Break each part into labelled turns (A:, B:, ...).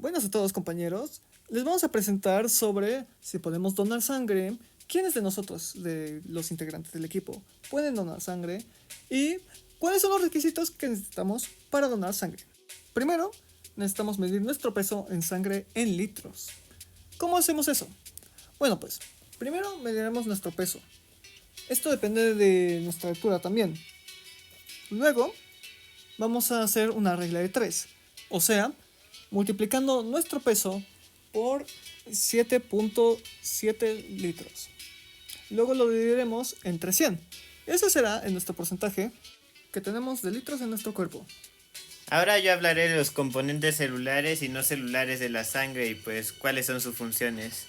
A: Buenas a todos compañeros, les vamos a presentar sobre si podemos donar sangre, quiénes de nosotros, de los integrantes del equipo, pueden donar sangre y cuáles son los requisitos que necesitamos para donar sangre. Primero, necesitamos medir nuestro peso en sangre en litros. ¿Cómo hacemos eso? Bueno pues, primero mediremos nuestro peso. Esto depende de nuestra altura también. Luego, vamos a hacer una regla de 3, o sea, multiplicando nuestro peso por 7.7 litros. Luego lo dividiremos entre 100. Ese será en nuestro porcentaje que tenemos de litros en nuestro cuerpo.
B: Ahora yo hablaré de los componentes celulares y no celulares de la sangre y pues cuáles son sus funciones.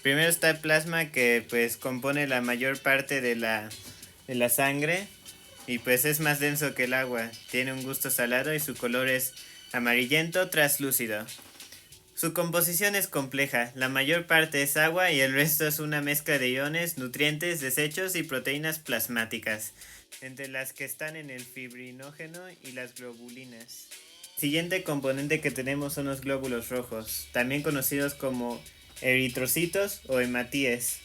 B: Primero está el plasma que pues compone la mayor parte de la sangre y pues es más denso que el agua, tiene un gusto salado y su color es amarillento traslúcido. Su composición es compleja, la mayor parte es agua y el resto es una mezcla de iones, nutrientes, desechos y proteínas plasmáticas, entre las que están en el fibrinógeno y las globulinas. El siguiente componente que tenemos son los glóbulos rojos, también conocidos como eritrocitos o hematíes.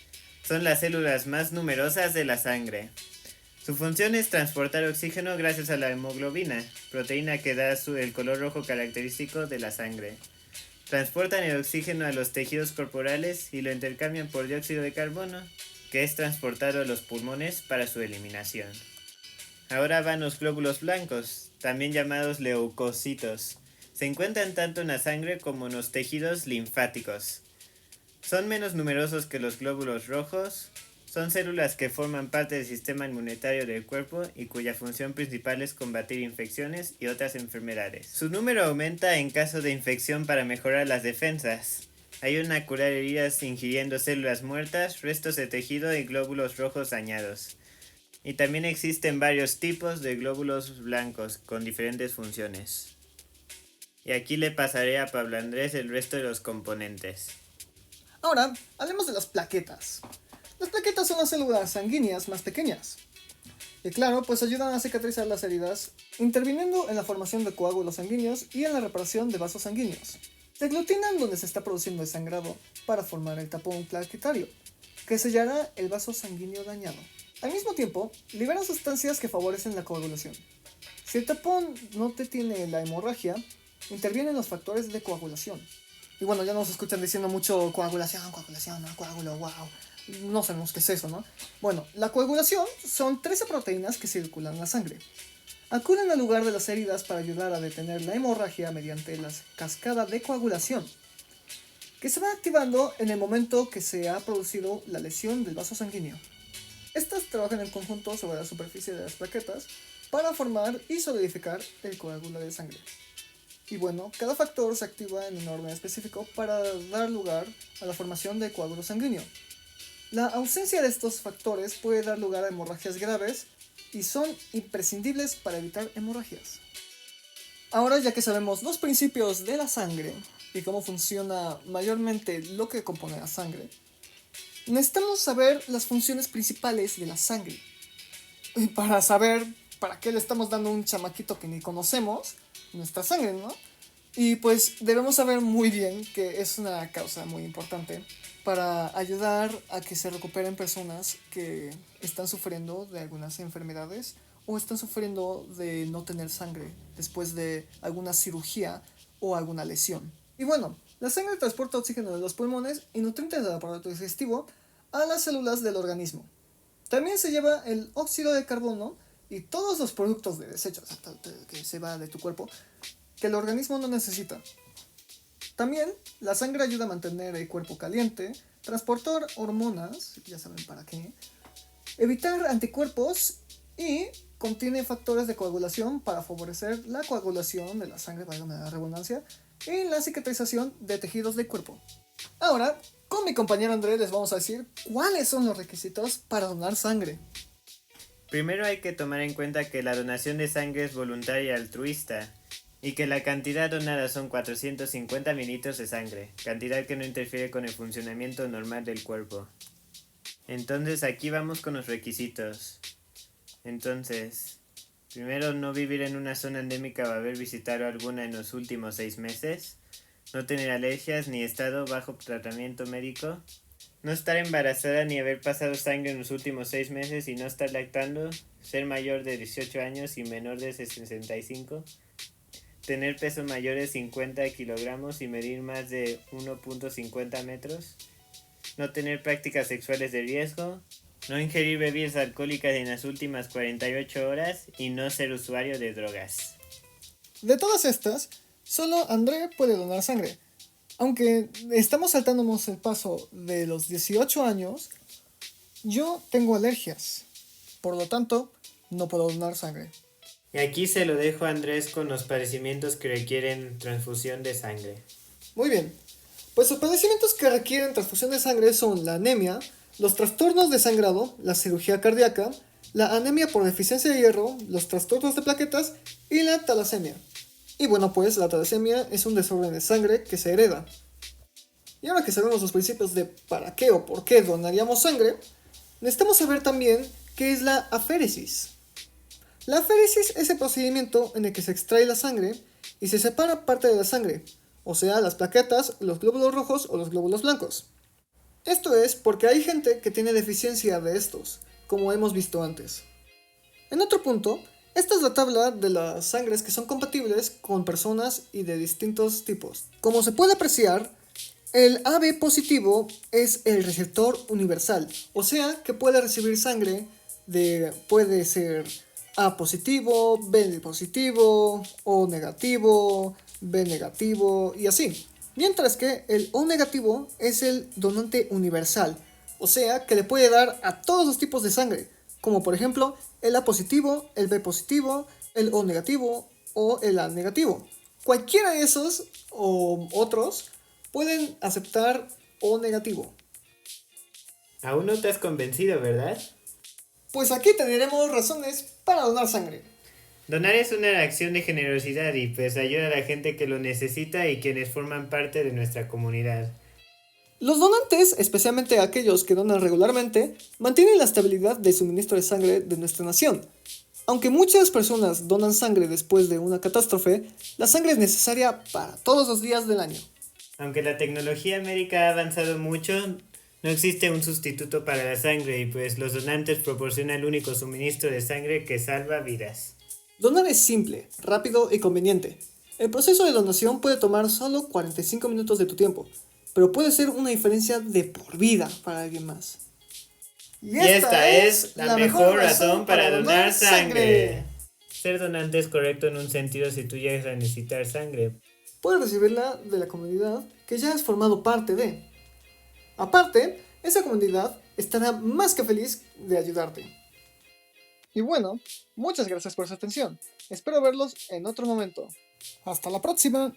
B: Son las células más numerosas de la sangre. Su función es transportar oxígeno gracias a la hemoglobina, proteína que da el color rojo característico de la sangre. Transportan el oxígeno a los tejidos corporales y lo intercambian por dióxido de carbono, que es transportado a los pulmones para su eliminación. Ahora van los glóbulos blancos, también llamados leucocitos. Se encuentran tanto en la sangre como en los tejidos linfáticos. Son menos numerosos que los glóbulos rojos. Son células que forman parte del sistema inmunitario del cuerpo y cuya función principal es combatir infecciones y otras enfermedades. Su número aumenta en caso de infección para mejorar las defensas. Ayudan a curar heridas ingiriendo células muertas, restos de tejido y glóbulos rojos dañados. Y también existen varios tipos de glóbulos blancos con diferentes funciones. Y aquí le pasaré a Pablo Andrés el resto de los componentes.
A: Ahora, hablemos de las plaquetas. Las plaquetas son las células sanguíneas más pequeñas. Y claro, pues ayudan a cicatrizar las heridas, interviniendo en la formación de coágulos sanguíneos y en la reparación de vasos sanguíneos. Se aglutinan donde se está produciendo el sangrado para formar el tapón plaquetario, que sellará el vaso sanguíneo dañado. Al mismo tiempo, liberan sustancias que favorecen la coagulación. Si el tapón no detiene la hemorragia, intervienen los factores de coagulación. Y bueno, ya nos escuchan diciendo mucho coagulación, no, coágulo, wow. No sabemos qué es eso, ¿no? Bueno, la coagulación son 13 proteínas que circulan en la sangre. Acuden al lugar de las heridas para ayudar a detener la hemorragia mediante la cascada de coagulación, que se va activando en el momento que se ha producido la lesión del vaso sanguíneo. Estas trabajan en conjunto sobre la superficie de las plaquetas para formar y solidificar el coágulo de sangre. Y bueno, cada factor se activa en un orden específico para dar lugar a la formación de coágulo sanguíneo. La ausencia de estos factores puede dar lugar a hemorragias graves y son imprescindibles para evitar hemorragias. Ahora, ya que sabemos los principios de la sangre y cómo funciona mayormente lo que compone la sangre, necesitamos saber las funciones principales de la sangre. Y para saber para qué le estamos dando a un chamaquito que ni conocemos nuestra sangre, ¿no? Y pues debemos saber muy bien que es una causa muy importante para ayudar a que se recuperen personas que están sufriendo de algunas enfermedades o están sufriendo de no tener sangre después de alguna cirugía o alguna lesión. Y bueno, la sangre transporta oxígeno de los pulmones y nutrientes del aparato digestivo a las células del organismo. También se lleva el óxido de carbono y todos los productos de desechos que se va de tu cuerpo que el organismo no necesita. También la sangre ayuda a mantener el cuerpo caliente, transportar hormonas, ya saben para qué, evitar anticuerpos y contiene factores de coagulación para favorecer la coagulación de la sangre, válgame la redundancia, y la cicatrización de tejidos del cuerpo. Ahora, con mi compañero Andrés les vamos a decir cuáles son los requisitos para donar sangre.
B: Primero hay que tomar en cuenta que la donación de sangre es voluntaria y altruista, y que la cantidad donada son 450 mililitros de sangre, cantidad que no interfiere con el funcionamiento normal del cuerpo. Entonces aquí vamos con los requisitos. Entonces, primero no vivir en una zona endémica o haber visitado alguna en los últimos 6 meses. no tener alergias ni estado bajo tratamiento médico, no estar embarazada ni haber pasado sangre en los últimos 6 meses y no estar lactando, ser mayor de 18 años y menor de 65, tener peso mayor de 50 kilogramos y medir más de 1.50 metros, no tener prácticas sexuales de riesgo, no ingerir bebidas alcohólicas en las últimas 48 horas y no ser usuario de drogas.
A: De todas estas, solo André puede donar sangre. Aunque estamos saltándonos el paso de los 18 años, yo tengo alergias. Por lo tanto, no puedo donar sangre.
B: Y aquí se lo dejo a Andrés con los padecimientos que requieren transfusión de sangre.
A: Muy bien. Pues los padecimientos que requieren transfusión de sangre son la anemia, los trastornos de sangrado, la cirugía cardíaca, la anemia por deficiencia de hierro, los trastornos de plaquetas y la talasemia. Y bueno, pues la talasemia es un desorden de sangre que se hereda. Y ahora que sabemos los principios de para qué o por qué donaríamos sangre, necesitamos saber también qué es la aféresis. La aféresis es el procedimiento en el que se extrae la sangre y se separa parte de la sangre, o sea, las plaquetas, los glóbulos rojos o los glóbulos blancos. Esto es porque hay gente que tiene deficiencia de estos, como hemos visto antes. En otro punto, esta es la tabla de las sangres que son compatibles con personas y de distintos tipos. Como se puede apreciar, el AB positivo es el receptor universal, o sea que puede recibir sangre puede ser A positivo, B positivo, O negativo, B negativo y así. Mientras que el O negativo es el donante universal, o sea que le puede dar a todos los tipos de sangre, como por ejemplo el A positivo, el B positivo, el O negativo o el A negativo. Cualquiera de esos o otros pueden aceptar O negativo.
B: Aún no te has convencido, ¿verdad?
A: Pues aquí tendremos razones para donar sangre.
B: Donar es una acción de generosidad y pues ayuda a la gente que lo necesita y quienes forman parte de nuestra comunidad.
A: Los donantes, especialmente aquellos que donan regularmente, mantienen la estabilidad de suministro de sangre de nuestra nación. Aunque muchas personas donan sangre después de una catástrofe, la sangre es necesaria para todos los días del año.
B: Aunque la tecnología médica ha avanzado mucho, no existe un sustituto para la sangre y pues los donantes proporcionan el único suministro de sangre que salva vidas.
A: Donar es simple, rápido y conveniente. El proceso de donación puede tomar solo 45 minutos de tu tiempo, pero puede ser una diferencia de por vida para alguien más.
B: Y esta es la mejor razón para donar sangre. Ser donante es correcto en un sentido si tú llegas a necesitar sangre.
A: Puedes recibirla de la comunidad que ya has formado parte de. Aparte, esa comunidad estará más que feliz de ayudarte. Y bueno, muchas gracias por su atención. Espero verlos en otro momento. ¡Hasta la próxima!